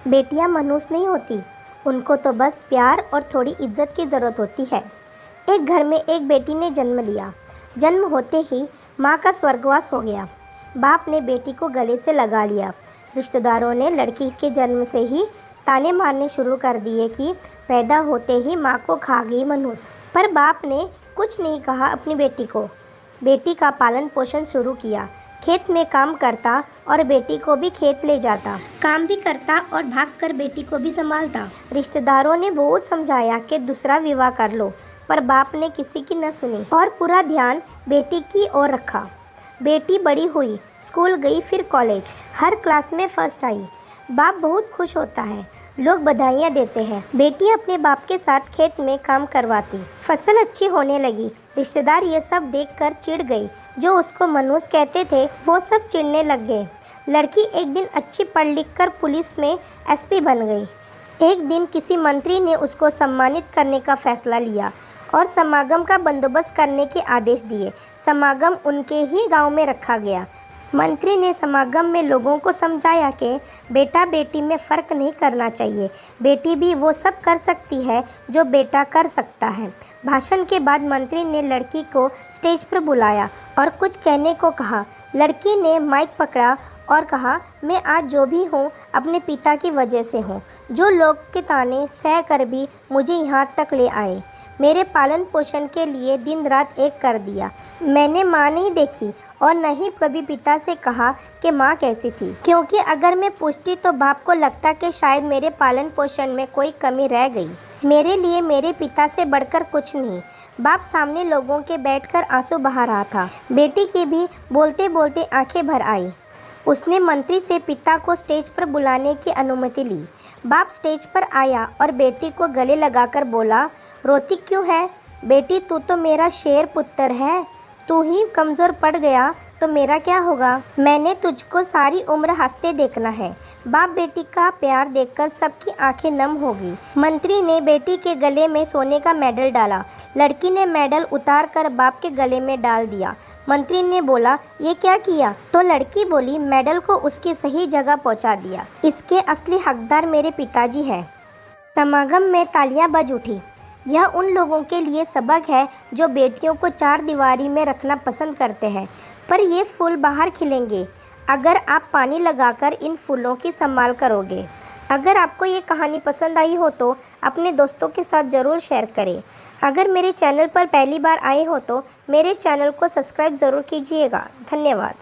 बेटियां मनुष्य नहीं होती, उनको तो बस प्यार और थोड़ी इज्जत की ज़रूरत होती है। एक घर में एक बेटी ने जन्म लिया। जन्म होते ही माँ का स्वर्गवास हो गया। बाप ने बेटी को गले से लगा लिया। रिश्तेदारों ने लड़की के जन्म से ही ताने मारने शुरू कर दिए कि पैदा होते ही माँ को खा गई मनुष्य। पर बाप ने कुछ नहीं कहा अपनी बेटी को। बेटी का पालन पोषण शुरू किया। खेत में काम करता और बेटी को भी खेत ले जाता। काम भी करता और भागकर बेटी को भी संभालता। रिश्तेदारों ने बहुत समझाया कि दूसरा विवाह कर लो, पर बाप ने किसी की न सुनी और पूरा ध्यान बेटी की ओर रखा। बेटी बड़ी हुई, स्कूल गई, फिर कॉलेज, हर क्लास में फर्स्ट आई। बाप बहुत खुश होता है, लोग बधाइयाँ देते हैं। बेटी अपने बाप के साथ खेत में काम करवाती, फसल अच्छी होने लगी। रिश्तेदार ये सब देखकर चिढ़ गई। जो उसको मनुष्य कहते थे वो सब चिढ़ने लग गए। लड़की एक दिन अच्छी पढ़ लिख कर पुलिस में एसपी बन गई। एक दिन किसी मंत्री ने उसको सम्मानित करने का फैसला लिया और समागम का बंदोबस्त करने के आदेश दिए। समागम उनके ही गांव में रखा गया। मंत्री ने समागम में लोगों को समझाया कि बेटा बेटी में फ़र्क नहीं करना चाहिए, बेटी भी वो सब कर सकती है जो बेटा कर सकता है। भाषण के बाद मंत्री ने लड़की को स्टेज पर बुलाया और कुछ कहने को कहा। लड़की ने माइक पकड़ा और कहा, मैं आज जो भी हूँ अपने पिता की वजह से हूँ, जो लोग के ताने सह कर भी मुझे यहाँ तक ले आए। मेरे पालन पोषण के लिए दिन रात एक कर दिया। मैंने माँ नहीं देखी और न ही कभी पिता से कहा कि माँ कैसी थी, क्योंकि अगर मैं पूछती तो बाप को लगता कि शायद मेरे पालन पोषण में कोई कमी रह गई। मेरे लिए मेरे पिता से बढ़कर कुछ नहीं। बाप सामने लोगों के बैठकर आंसू बहा रहा था। बेटी की भी बोलते बोलते आंखें भर आई। उसने मंत्री से पिता को स्टेज पर बुलाने की अनुमति ली। बाप स्टेज पर आया और बेटी को गले लगाकर बोला, रोती क्यों है बेटी, तू तो मेरा शेर पुत्र है। तू ही कमज़ोर पड़ गया तो मेरा क्या होगा। मैंने तुझको सारी उम्र हंसते देखना है। बाप बेटी का प्यार देखकर सबकी आंखें नम हो गई। मंत्री ने बेटी के गले में सोने का मेडल डाला। लड़की ने मेडल उतार कर बाप के गले में डाल दिया। मंत्री ने बोला, ये क्या किया? तो लड़की बोली, मेडल को उसकी सही जगह पहुंचा दिया। इसके असली हकदार मेरे पिताजी हैं। समागम में तालियां बज उठी। यह उन लोगों के लिए सबक है जो बेटियों को चार दीवारी में रखना पसंद करते हैं, पर ये फूल बाहर खिलेंगे अगर आप पानी लगाकर इन फूलों की संभाल करोगे। अगर आपको ये कहानी पसंद आई हो तो अपने दोस्तों के साथ ज़रूर शेयर करें। अगर मेरे चैनल पर पहली बार आए हो तो मेरे चैनल को सब्सक्राइब ज़रूर कीजिएगा। धन्यवाद।